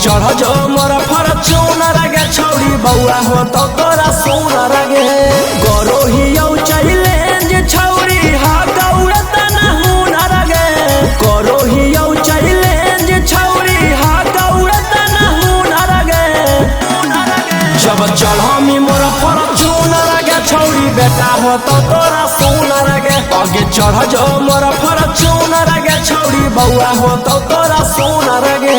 चढ़ जो मोर फॉर्च्यूनर गे छौरी बउआ हो तो तोरा सोनर गे गरोही चैलेंज छौरी हा गौड़ा तना हुनर गे गरोही चैलेंज छौरी हा गौड़ा तना हुनर गे जब चढ़मी मोर फॉर्च्यूनर गे छौरी बेटा हो तो तोरा सोनर गे आगे चढ़ जो मोर फॉर्च्यूनर गे छौरी बउआ हो तो तोरा सोनर गे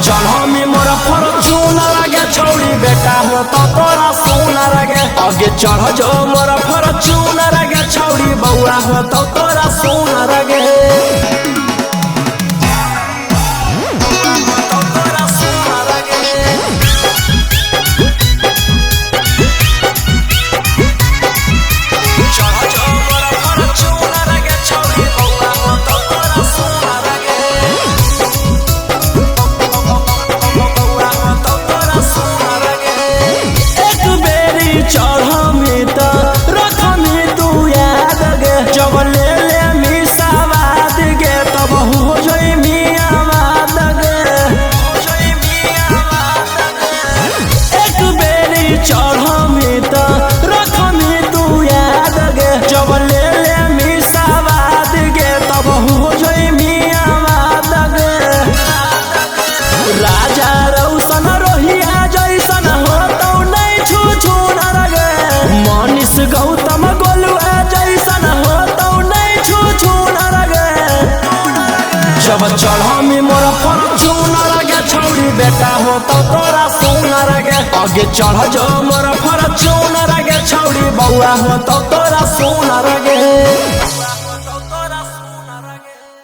चढ़मी मोर फॉर्च्यूनर गे छौरी बेटा हो तो तोरा सोनर गे आगे चढ़ जो मोर फॉर्च्यूनर गे छौरी बउआ हो तो तोरा सोनर गे गौतम गोलुआ जैसन हो तो नहीं छू छूनर गे जब चढ़मी मोर फॉर्च्यूनर गे छौरी बेटा हो तो तोरा सोनर गे आगे चढ़ जो मोर फॉर्च्यूनर गे छौरी बउआ हो तो तोरा सोनर गे।